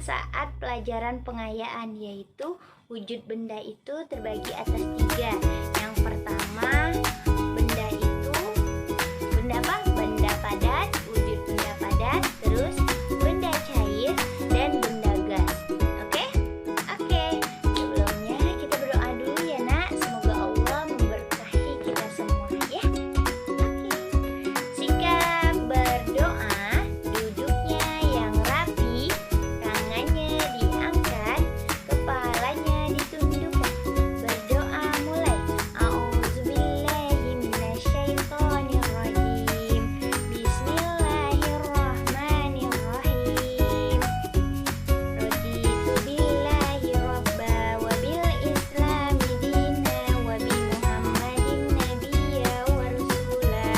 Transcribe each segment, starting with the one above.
saat pelajaran pengayaan, yaitu wujud benda itu terbagi atas 3. Yang pertama, benda itu benda apa? Benda padat, wujud benda padat, terus benda cair dan benda gas. Oke? Oke. Sebelumnya kita berdoa dulu ya, Nak. Semoga Allah memberkahi kita semua ya. Oke. Sikap berdoa, duduknya yang rapi, tangannya diangkat, kepalanya ditundukkan. Berdoa mulai. A'udzubillahi minasyaitonirrajim. Bismillahirrahmanirrahim. Raditu billahi rabba wa bil islami dina wa bi Muhammadin nabiyya wa rasula.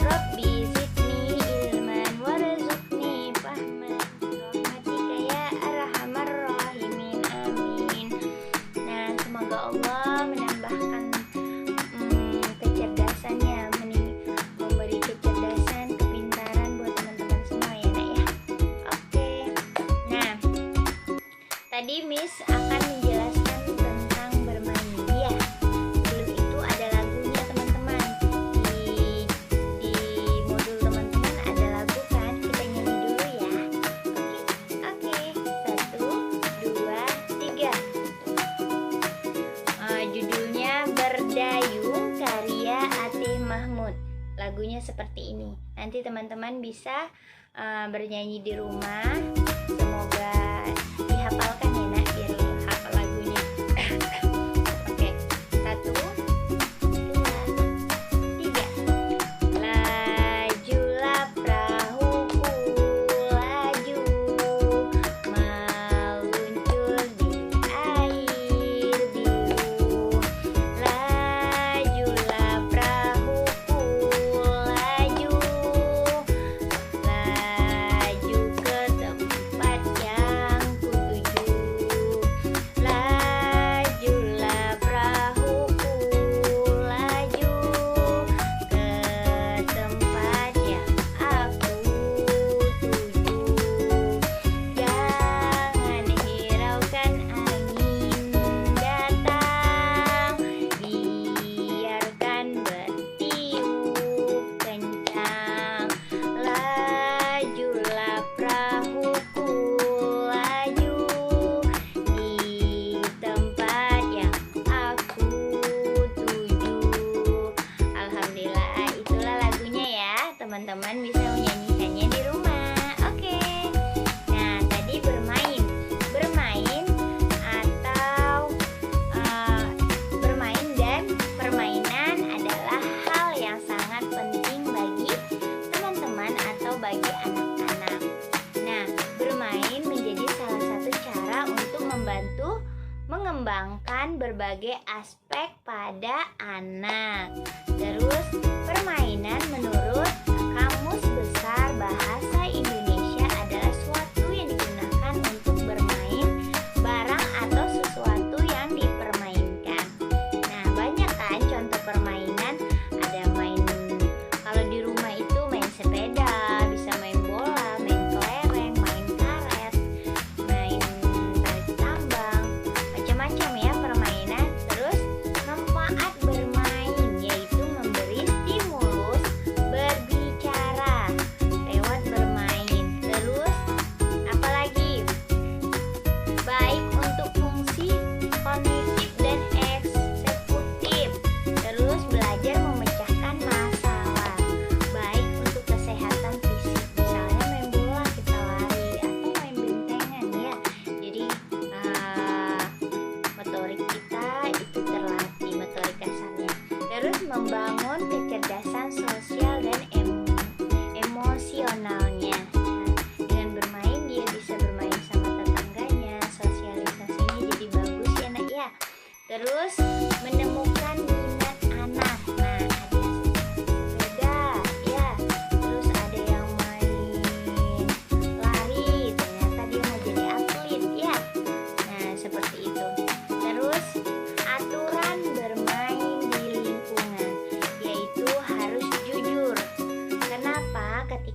Rabbi zidni ilman warzuqni fahman rahmatika ya arhamar rahimin. Amin. Nah, semoga Allah menambahkan kecerdasannya, memberi kecerdasan, kepintaran buat teman-teman semua ya, Nak ya. Oke. Nah, tadi Miss akan menjelaskan tentang bermain. Ya, sebelum itu ada lagunya teman-teman. Di modul teman-teman ada lagu kan? Kita nyanyi dulu ya. Oke. 1, 2, 3. Judulnya Berdayung, karya Atih Mahmud. Lagunya seperti ini. Nanti teman-teman bisa bernyanyi di rumah. Semoga dihafalkan ya, Nak, biar hafal lagunya. Oke. 1, 2, 3. Lajulah perahuku, laju, meluncur di air biru. Lajulah perahuku, laju, laju ke tempat yang kutuju. Lajulah perahuku, laju ke tempat yang aku tuju. Jangan hiraukan angin datang, biarkan bertiup kencang. Lajulah perahuku, laju di tempat yang aku tuju. Alhamdulillah, itulah lagunya ya. Teman-teman bisa menyanyikannya di rumah. Oke. Nah, tadi bermain atau bermain dan permainan adalah hal yang sangat penting bagi teman-teman atau bagi anak-anak. Nah, bermain menjadi salah satu cara untuk membantu mengembangkan berbagai aspek pada anak. Terus, permainan menurut Kamus Besar Bahasa Indonesia adalah suatu yang digunakan untuk bermain barang atau sesuatu yang dipermainkan. Nah, banyak kan contoh permainan. Ada main, kalau di rumah itu main sepeda, bisa main bola, main kelereng, main karet, main tarik tambang, macam-macam ya permainan. Terus, manfaat bermain yaitu memberi stimulus berbicara.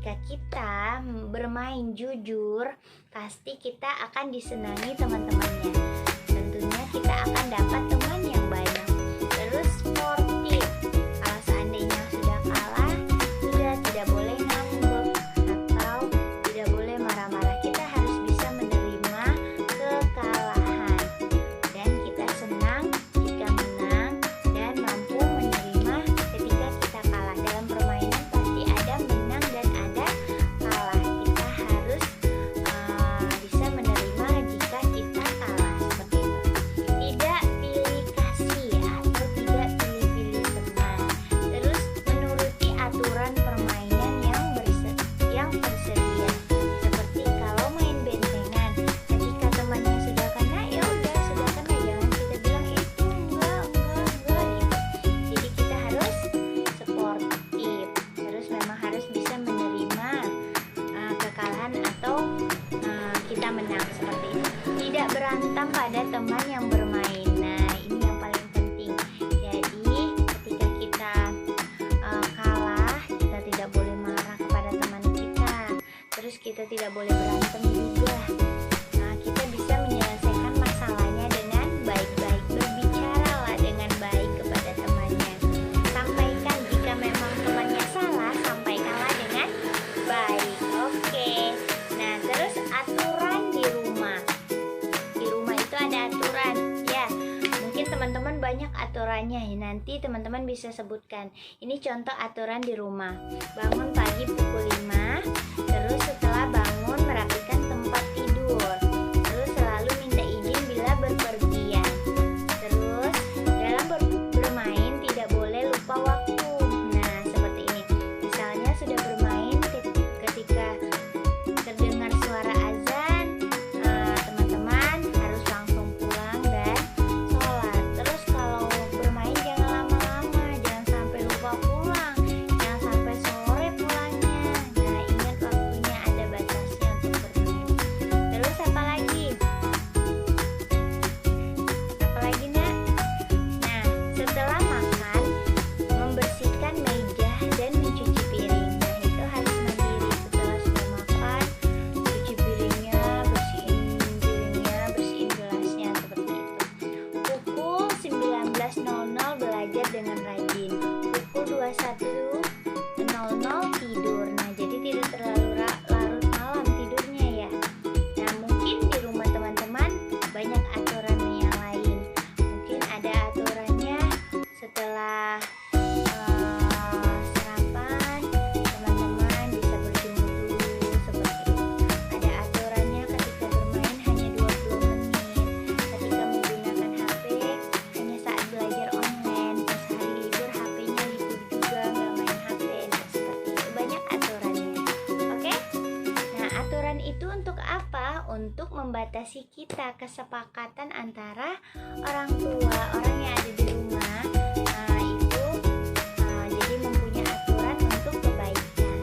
ketika kita bermain jujur, pasti kita akan disenangi teman-temannya. Tentunya kita akan dapat teman yang banyak. Terus sportif. Kalau seandainya sudah kalah, sudah tidak boleh ngambek atau tidak boleh marah-marah. Kita harus bisa menerima kekalahan. Dan kita senang jika menang dan mampu menerima ketika kita kalah. Dalam permainan pasti ada menang dan ada kalah. Kita harus bisa menerima jika kita kalah, seperti itu. Tidak pilih kasih atau tidak pilih-pilih teman. Terus menuruti aturan permainan yang tersedia. Seperti kalau main bentengan, ketika temannya sudah kena, ya udah sudah kena, jangan kita bilang itu enggak gitu. Jadi kita harus sportif. Terus memang harus bisa menerima kekalahan atau kita menang, seperti itu. Tidak berantem pada teman yang bermain. Nah, ini yang paling penting. Jadi ketika kita kalah, kita tidak boleh marah kepada teman kita. Terus kita tidak boleh berantem juga. Nah, kita bisa menyelesaikan masalahnya dengan baik-baik. Berbicaralah dengan baik kepada temannya. Sampaikan jika memang temannya salah, sampaikanlah dengan baik. Oke. Nah, terus aturan di rumah. Di rumah itu ada aturan. Ya, mungkin teman-teman banyak aturannya. Nanti teman-teman bisa sebutkan. Ini contoh aturan di rumah. Bangun pagi pukul 5. Terus setelah bangun merapikan tempat tidur. Terus selalu minta izin bila berpergian. Terus dalam bermain tidak boleh lupa waktu. Nah, seperti ini. Misalnya sudah bermain ketika terdengar suara azan, teman-teman harus langsung pulang dan sholat. Terus kalau bermain jangan lama-lama, jangan sampai lupa pulang, jangan sampai sore pulangnya. Nah, ingat waktunya ada batasnya untuk bermain. Terus apa lagi? Apa lagi, Nak? Nah, setelah makan, membersihkan meja dan mencuci piring. Nah, itu harus mandiri. Setelah sudah makan, cuci piringnya, bersihin gelasnya, seperti itu. Pukul 19.00 belajar dengan rajin. Pukul 21.00 tidur. Nah, jadi tidak terlalu larut malam tidurnya ya. Nah, mungkin di rumah teman-teman banyak aturan yang lain. Mungkin ada aturannya setelah sarapan, teman-teman bisa berjemur dulu, seperti itu. Ada aturannya ketika bermain hanya 20 menit. Ketika menggunakan HP hanya saat belajar online. Pas hari libur HP-nya libur juga, nggak main HP. Nah, seperti itu. Banyak aturannya. Oke? Nah, aturan itu untuk apa? Untuk membatasi kita, kesepakatan antara orang tua, orang yang ada di rumah. Itu jadi mempunyai aturan untuk kebaikan.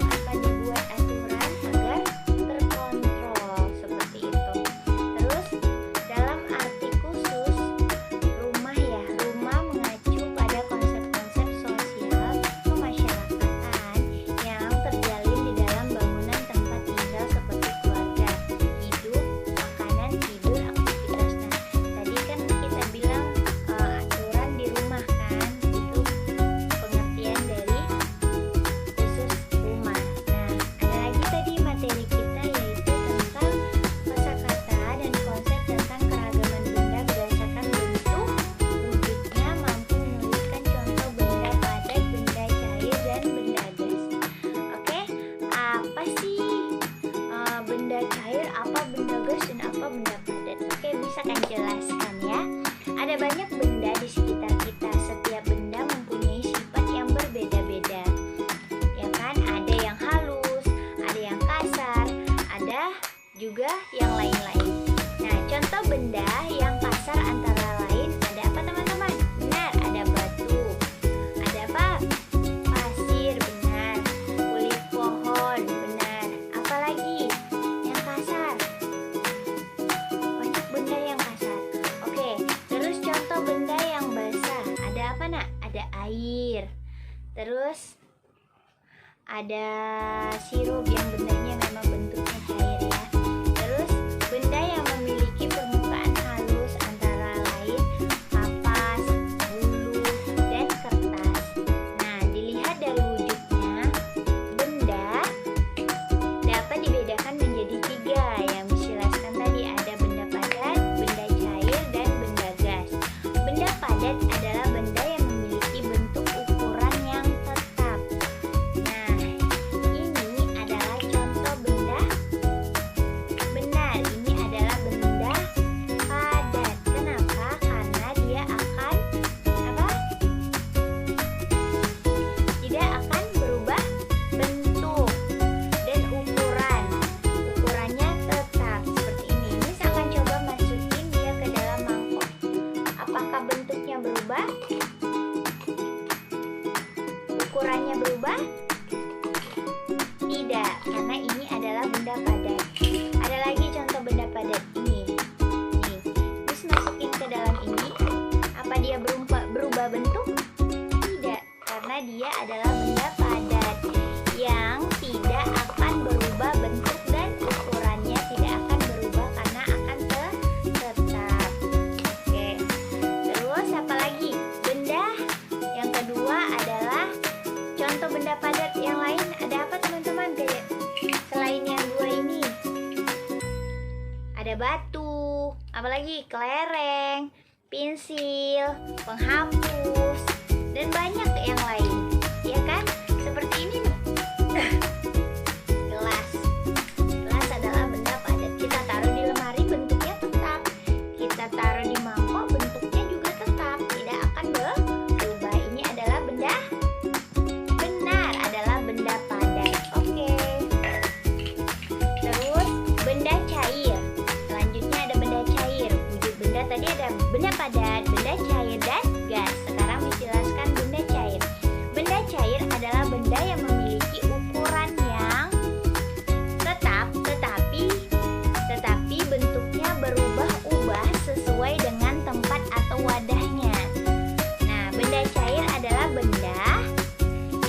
Apa dibuat aturan agar terkontrol, seperti itu. Terus dalam arti khusus rumah ya, rumah mengacu pada konsep-konsep sosial kemasyarakatan yang terjalin di dalam bangunan tempat tinggal seperti keluarga, hidup, makanan, tidur, aktivitas. Nah, tadi kan kita bilang aturan di rumah kan, itu pengertian dari khusus rumah. Nah, ada lagi tadi materi kita yaitu tentang kosakata dan konsep tentang keragaman benda berdasarkan bentuk, wujudnya, mampu menuliskan contoh benda padat, benda cair, dan benda gas. Oke, apa sih benda cair, apa benda gas, dan apa benda padat? Oke, bisa kan jelaskan ya. Ada banyak benda di sekitar kita. Setiap benda mempunyai sifat yang berbeda-beda. Ya kan? Ada yang halus, ada yang kasar, ada juga yang lain-lain. Nah, contoh benda yang kasar antara lain ada apa, teman-teman? Benar, ada batu. Ada apa? Pasir, benar. Kulit pohon, benar. Apalagi yang kasar? Banyak benda yang kasar. Oke, terus contoh benda yang basah. Ada apa, Nak? Ada air. Terus ada sirup yang bendanya memang bentuknya cair ya. Terus benda yang memiliki permukaan halus antara lain kapas, bulu, dan kertas. Nah, dilihat dari wujudnya, benda dapat dibedakan menjadi 3 yang dijelaskan tadi, ada benda padat, benda cair, dan benda gas. Benda padat adalah benda yang memiliki bentuk ukuran yang tetap. Nah, ini adalah contoh benda. Benar, ini adalah benda padat. Kenapa? Karena dia akan apa? Tidak akan berubah bentuk dan ukuran. Ukurannya tetap seperti ini. Miss akan coba masukin dia ke dalam mangkok. Apakah bentuknya berubah? Ukurannya berubah? Tidak, karena ini adalah benda padat. Ada lagi contoh benda padat ini. Nih, Miss masukin ke dalam ini. Apa dia berubah bentuk? Tidak, karena dia adalah benda padat yang tidak akan berubah bentuk dan ukurannya tidak akan berubah karena akan tetap. Oke. Terus apa lagi? Benda yang kedua adalah contoh benda padat yang lain. Ada apa teman-teman? Kayak selain yang 2 ini. Ada batu, apalagi kelereng, pensil, penghapus, dan banyak yang lain. Ya kan? Seperti ini nih. Gelas. Gelas adalah benda padat. Kita taruh di lemari bentuknya tetap. Kita taruh di mangkok bentuknya juga tetap. Tidak akan berubah. Ini adalah benda benar, adalah benda padat. Oke. Terus benda cair. Selanjutnya ada benda cair. Wujud benda tadi ada benda padat, benda cair, dan gas. Sekarang dijelaskan benda cair. Benda cair adalah benda yang memiliki ukuran yang tetap, tetapi bentuknya berubah-ubah sesuai dengan tempat atau wadahnya. Nah, benda cair adalah benda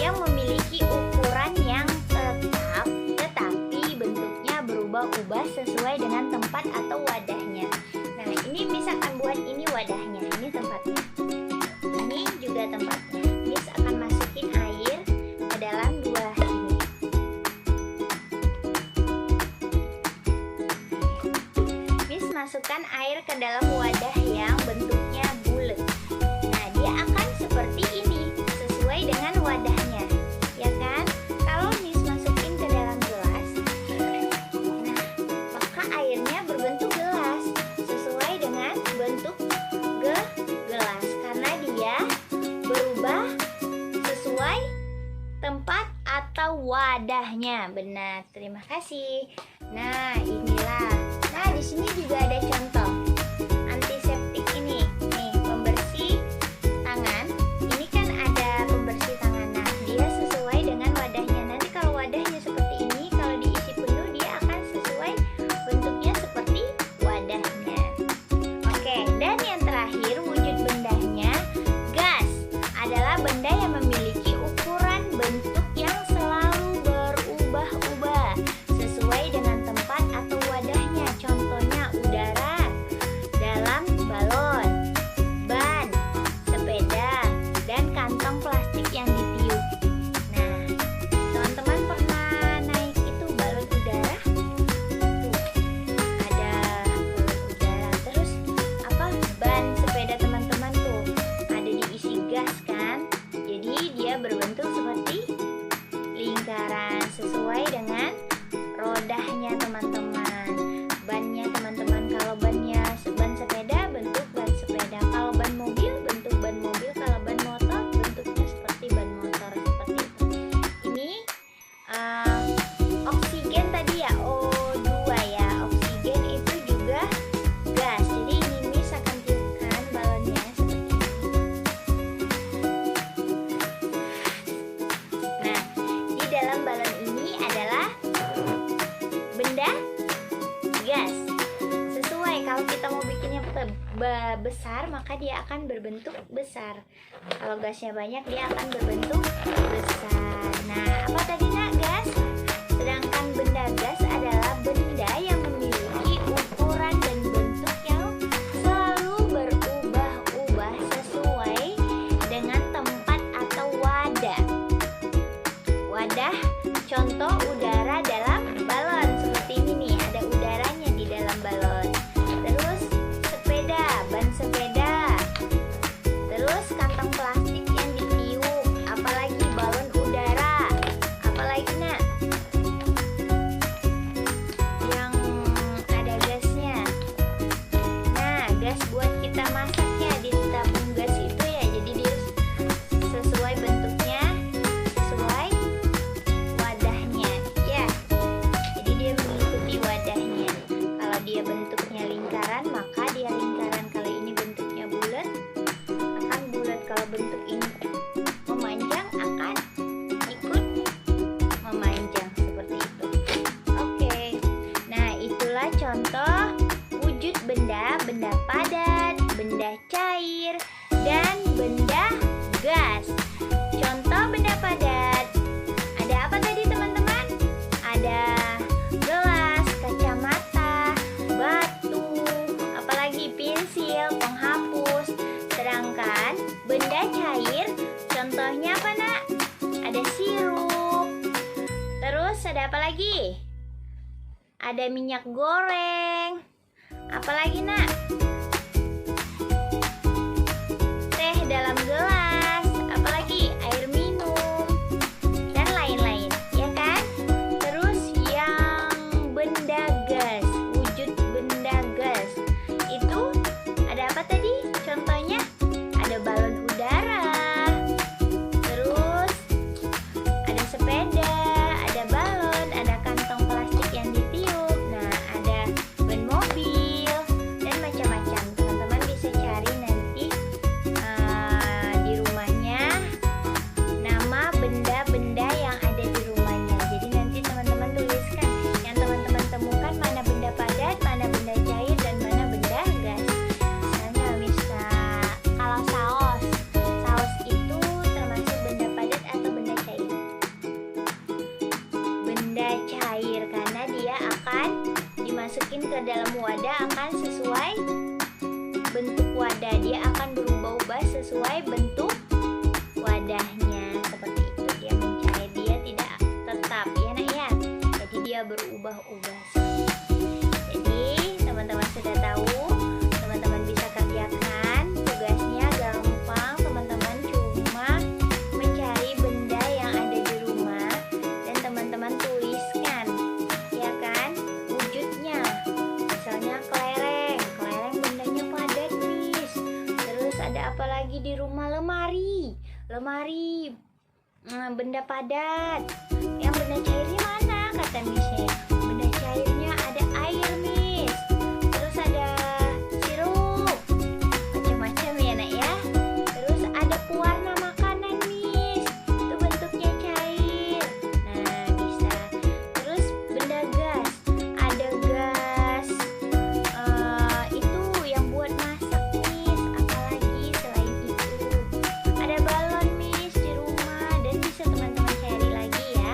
yang memiliki ukuran yang tetap, tetapi bentuknya berubah-ubah sesuai dengan tempat atau wadahnya. Nah, ini Miss akan buat ini wadahnya, ini tempatnya. Ini juga tempatnya. Miss akan masukin air ke dalam 2 ini. Miss masukkan air ke dalam wadah yang bentuknya bulat. Nah, dia akan seperti ini sesuai dengan wadahnya. Ya kan? Kalau Miss masukin ke dalam gelas, nah, maka airnya berbentuk gelas sesuai dengan bentuk gelas karena dia berubah sesuai tempat atau wadahnya. Benar, terima kasih. Nah, inilah. Nah, di sini juga ada contoh antiseptik ini. Nih, pembersih tangan. Ini kan ada pembersih tangan. Nah, dia sesuai dengan wadahnya. Nanti kalau wadahnya seperti ini, kalau diisi penuh dia akan sesuai bentuknya seperti wadahnya. Oke, dan yang terakhir wujud bendanya, gas adalah benda yang memiliki ukuran bentuk yang selalu berubah-ubah sesuai dengan tempat atau wadahnya. Contohnya udara dalam balon, ban, sepeda, dan kantong plastik yang ditiup. Nah, teman-teman pernah naik itu balon udara? Tuh, ada balon udara. Terus apa? Ban sepeda teman-teman tuh ada diisi gas kan? Jadi dia berbentuk seperti lingkaran sesuai dengan rodanya teman-teman. Bannya teman-teman, kalau bannya ban sepeda bentuk ban sepeda, kalau ban mobil bentuk ban mobil, kalau ban motor bentuknya seperti ban motor, seperti itu. Ini oksigen tadi ya, O2 ya. Oksigen itu juga gas. Jadi ini Miss akan tiupkan balonnya seperti ini. Nah, di dalam balon ini adalah benda gas. Sesuai, kalau kita mau bikinnya besar, maka dia akan berbentuk besar. Kalau gasnya banyak, dia akan berbentuk besar. Nah, apa tadi? contoh udara dalam balon. Seperti ini nih, ada udaranya di dalam balon. Terus sepeda, ban sepeda. Terus kantong plastik yang ditiup. Apalagi balon udara. Apalagi nak? Yang ada gasnya. Nah, gas buat kita masaknya di tabung gas itu ya. Jadi dia sesuai bentuknya, sesuai wadahnya ya. Jadi dia mengikuti wadahnya. Kalau dia bentuknya lingkaran, maka dia lingkaran. Kalau ini bentuknya bulat, akan bulat. Kalau bentuk ini memanjang, akan ikut memanjang seperti itu. Oke. Nah, itulah contoh wujud benda, benda padat, benda cair, dan benda gas. Contoh benda padat. Ada apa tadi teman-teman? Ada gelas, kacamata, batu, apalagi pensil, penghapus. Sedangkan benda cair, contohnya apa nak? Ada sirup. Terus ada apa lagi? Ada minyak goreng. Apalagi nak? Teh dalam gelas. Apalagi? Air minum dan lain-lain, ya kan? Terus yang benda gas, wujud benda gas itu ada apa tadi? Contohnya ada balon udara. Terus ada sepeda, ada balon, ada kantong plastik yang ditiup. Nah, ada ban mobil dan macam-macam. Teman-teman bisa cari nanti di rumahnya nama benda-benda yang ada di rumahnya. Jadi nanti teman-teman tuliskan yang teman-teman temukan, mana benda padat, mana benda cair, dan mana benda gas. Misalnya kalau saus itu termasuk benda padat atau benda cair? Benda cair, karena dia akan dimasukin ke dalam wadah, akan sesuai bentuk wadah. Dia akan berubah-ubah sesuai bentuk wadahnya. Seperti itu, dia mencair, dia tidak tetap ya nak ya. Jadi dia berubah-ubah. Jadi teman-teman sudah tahu, teman-teman bisa kerjakan tugasnya gampang. Teman-teman cuma mencari benda yang ada di rumah dan teman-teman tuliskan, ya kan, wujudnya. Misalnya kelereng bendanya padat Miss. Terus ada apa lagi di rumah? Lemari benda padat. Yang benda cairnya mana kata Missnya? Benda cairnya ada air Miss. Terus ada sirup, macam-macam ya nak ya. Terus ada pewarna makanan Miss, itu bentuknya cair. Nah, bisa. Terus benda gas, ada gas itu yang buat masak Miss. Apalagi selain itu? Ada balon Miss di rumah, dan bisa teman-teman cari lagi ya.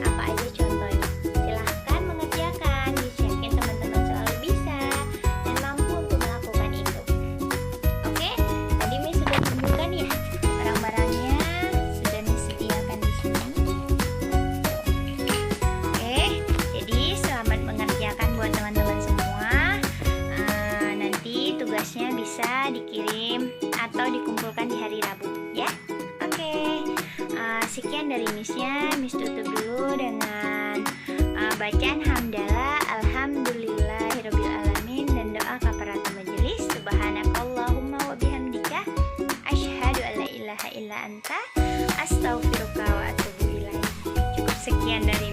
Apa aja contohnya? Silahkan mengerjakan. Miss yakin teman-teman selalu bisa dan mampu untuk melakukan itu. Oke, tadi Miss sudah tunjukkan ya barang-barangnya, sudah Miss sediakan di sini. Oke, jadi selamat mengerjakan buat teman-teman semua. Nanti tugasnya bisa dikirim atau dikumpulkan di hari Rabu ya. Oke, sekian dari Missnya. Miss tutup dulu dengan bacaan hamdalah alhamdulillahirobbilalamin dan doa kafaratul majelis. Subhanakallahumma wa bihamdika asyhadu an la ilaha illa anta astaghfiruka wa atubu ilaik. Cukup sekian dari